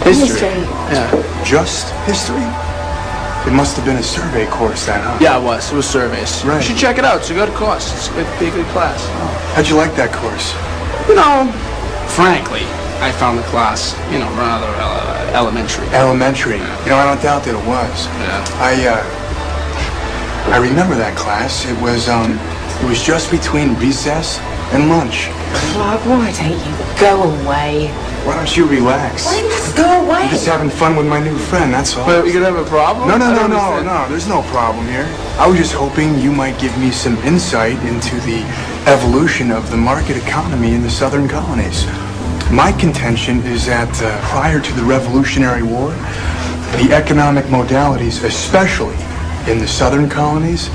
History. Yeah. Just history? It must have been a survey course then, huh? Yeah, it was. It was surveys. Right. You should check it out. It's a good course. It's going to be a good class. How'd you like that course? You know, frankly, I found the class, rather elementary. Elementary. You know, I don't doubt that it was. Yeah. I remember that class. It was just between recess and lunch. Clark, why don't you go away? Why don't you relax? Why just go away? I'm just having fun with my new friend, that's all. But you gonna have a problem? No, there's no problem here. I was just hoping you might give me some insight into the evolution of the market economy in the southern colonies. My contention is that prior to the Revolutionary War, the economic modalities, especially in the southern colonies,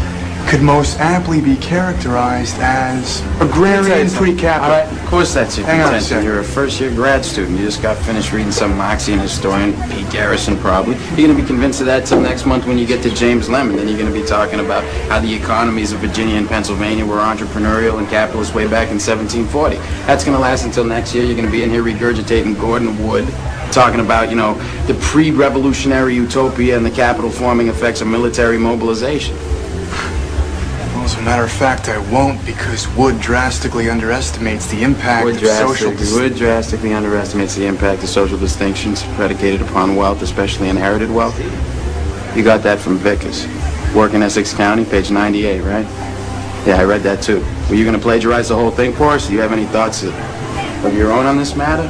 could most aptly be characterized as agrarian pre-capital. All right, of course that's your Hang on a contention. second. You're a first-year grad student. You just got finished reading some Marxian historian, Pete Garrison probably. You're going to be convinced of that till next month when you get to James Lemon. Then you're going to be talking about how the economies of Virginia and Pennsylvania were entrepreneurial and capitalist way back in 1740. That's going to last until next year. You're going to be in here regurgitating Gordon Wood, talking about, the pre-revolutionary utopia and the capital-forming effects of military mobilization. As a matter of fact, I won't, because Wood drastically underestimates the impact of social... Wood drastically underestimates the impact of social distinctions predicated upon wealth, especially inherited wealth. You got that from Vickers. Work in Essex County, page 98, right? Yeah, I read that too. Were you going to plagiarize the whole thing for us? Do you have any thoughts of your own on this matter?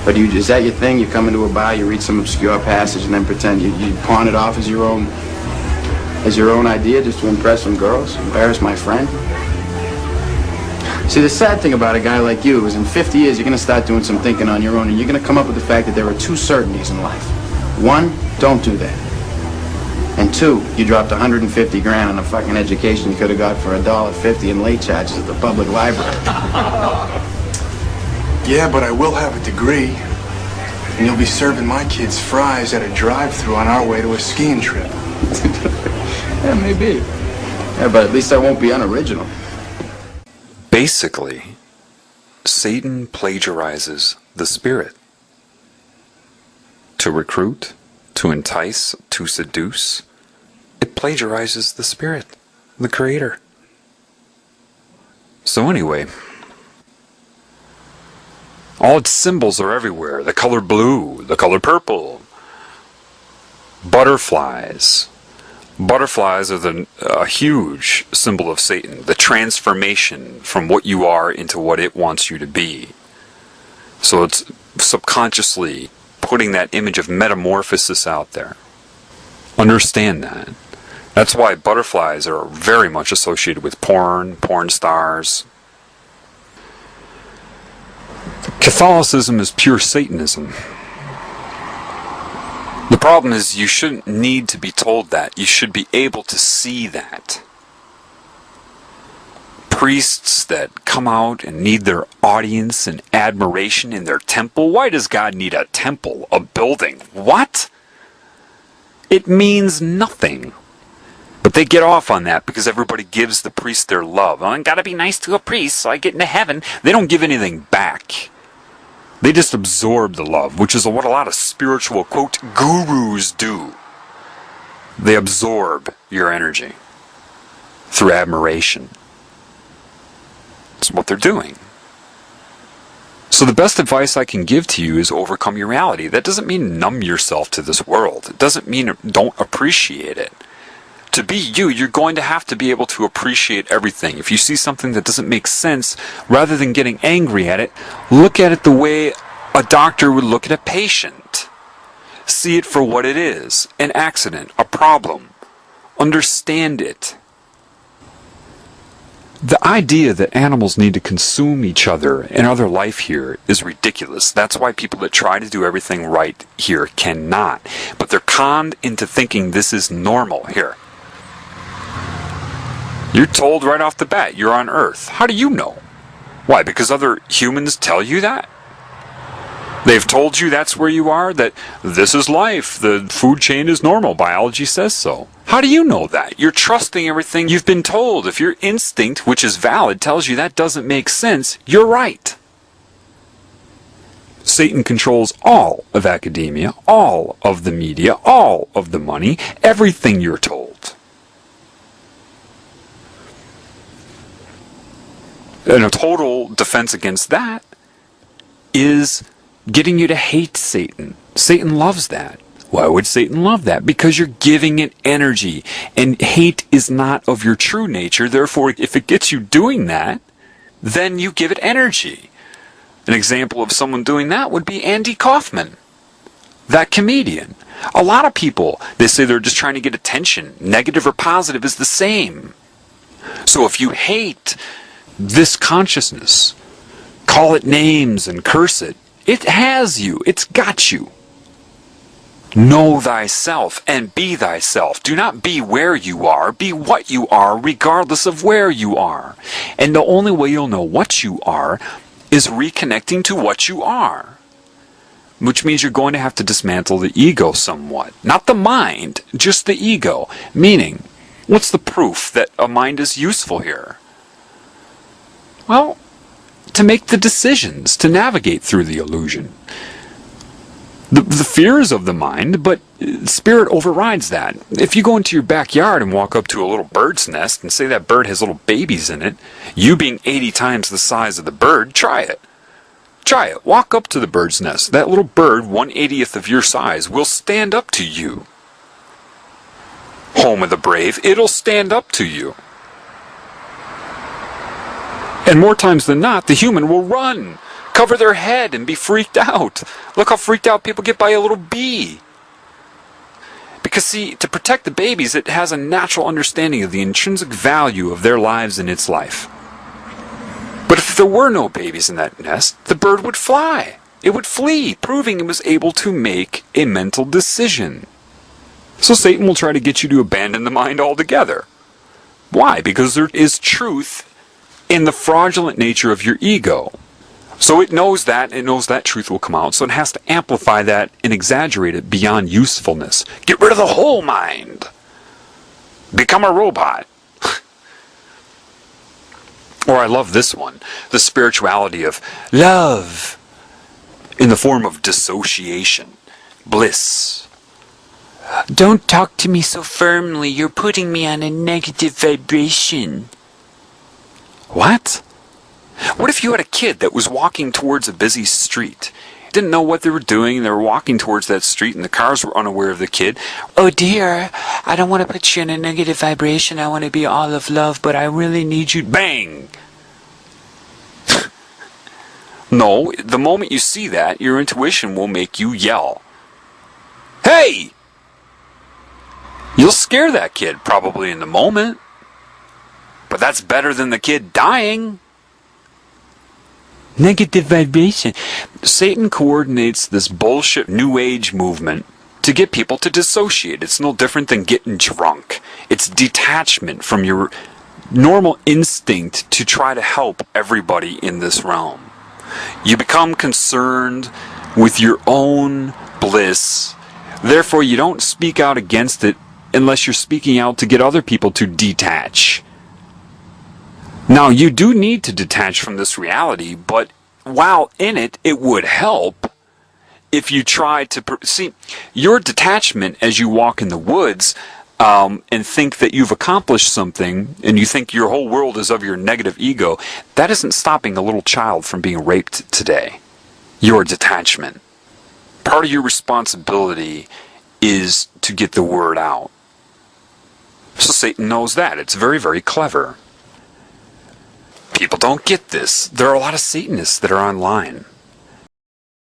Or is that your thing? You come into a bar, you read some obscure passage, and then pretend you pawn it off as your own idea just to impress some girls, embarrass my friend? See, the sad thing about a guy like you is in 50 years you're going to start doing some thinking on your own, and you're going to come up with the fact that there are two certainties in life. One, don't do that. And two, you dropped 150 grand on a fucking education you could have got for $1.50 in late charges at the public library. Yeah, but I will have a degree. And you'll be serving my kids fries at a drive-thru on our way to a skiing trip. Yeah, maybe. Yeah, but at least I won't be unoriginal. Basically, Satan plagiarizes the spirit. To recruit, to entice, to seduce, it plagiarizes the spirit, the creator. So anyway, all its symbols are everywhere. The color blue, the color purple, butterflies. Butterflies are a huge symbol of Satan, the transformation from what you are into what it wants you to be. So it's subconsciously putting that image of metamorphosis out there. Understand that. That's why butterflies are very much associated with porn stars. Catholicism is pure Satanism. The problem is you shouldn't need to be told that. You should be able to see that. Priests that come out and need their audience and admiration in their temple. Why does God need a temple, a building? What? It means nothing. But they get off on that because everybody gives the priest their love. I gotta be nice to a priest so I get into heaven. They don't give anything back. They just absorb the love, which is what a lot of spiritual, quote, gurus do. They absorb your energy through admiration. That's what they're doing. So the best advice I can give to you is overcome your reality. That doesn't mean numb yourself to this world. It doesn't mean don't appreciate it. To be you, you're going to have to be able to appreciate everything. If you see something that doesn't make sense, rather than getting angry at it, look at it the way a doctor would look at a patient. See it for what it is, an accident, a problem. Understand it. The idea that animals need to consume each other and other life here is ridiculous. That's why people that try to do everything right here cannot. But they're conned into thinking this is normal here. You're told right off the bat you're on Earth. How do you know? Why? Because other humans tell you that? They've told you that's where you are, that this is life, the food chain is normal, biology says so. How do you know that? You're trusting everything you've been told. If your instinct, which is valid, tells you that doesn't make sense, you're right. Satan controls all of academia, all of the media, all of the money, everything you're told. And a total defense against that is getting you to hate Satan. Satan loves that. Why would Satan love that? Because you're giving it energy. And hate is not of your true nature. Therefore, if it gets you doing that, then you give it energy. An example of someone doing that would be Andy Kaufman, that comedian. A lot of people, they say they're just trying to get attention. Negative or positive is the same. So if you hate this consciousness, call it names and curse it, it has you. It's got you. Know thyself and be thyself. Do not be where you are. Be what you are, regardless of where you are. And the only way you'll know what you are is reconnecting to what you are. Which means you're going to have to dismantle the ego somewhat. Not the mind, just the ego. Meaning, what's the proof that a mind is useful here? Well, to make the decisions, to navigate through the illusion. The fears of the mind, but spirit overrides that. If you go into your backyard and walk up to a little bird's nest and say that bird has little babies in it, you being 80 times the size of the bird, try it. Try it. Walk up to the bird's nest. That little bird, 1/80th of your size, will stand up to you. Home of the brave, it'll stand up to you. And more times than not, the human will run, cover their head, and be freaked out. Look how freaked out people get by a little bee. Because see, to protect the babies, it has a natural understanding of the intrinsic value of their lives in its life. But if there were no babies in that nest, the bird would fly. It would flee, proving it was able to make a mental decision. So Satan will try to get you to abandon the mind altogether. Why? Because there is truth in the fraudulent nature of your ego. So it knows that truth will come out, so it has to amplify that and exaggerate it beyond usefulness. Get rid of the whole mind. Become a robot. Or I love this one, the spirituality of love in the form of dissociation, bliss. Don't talk to me so firmly, you're putting me on a negative vibration. What? What if you had a kid that was walking towards a busy street? Didn't know what they were doing, they were walking towards that street and the cars were unaware of the kid. Oh dear, I don't want to put you in a negative vibration, I want to be all of love, but I really need you. Bang! No, the moment you see that, your intuition will make you yell. Hey! You'll scare that kid probably in the moment. But that's better than the kid dying. Negative vibration. Satan coordinates this bullshit New Age movement to get people to dissociate. It's no different than getting drunk. It's detachment from your normal instinct to try to help everybody in this realm. You become concerned with your own bliss. Therefore, you don't speak out against it unless you're speaking out to get other people to detach. Now, you do need to detach from this reality, but while in it, it would help if you try to... See, your detachment as you walk in the woods and think that you've accomplished something, and you think your whole world is of your negative ego, that isn't stopping a little child from being raped today. Your detachment. Part of your responsibility is to get the word out. So Satan knows that. It's very, very clever. People don't get this. There are a lot of Satanists that are online.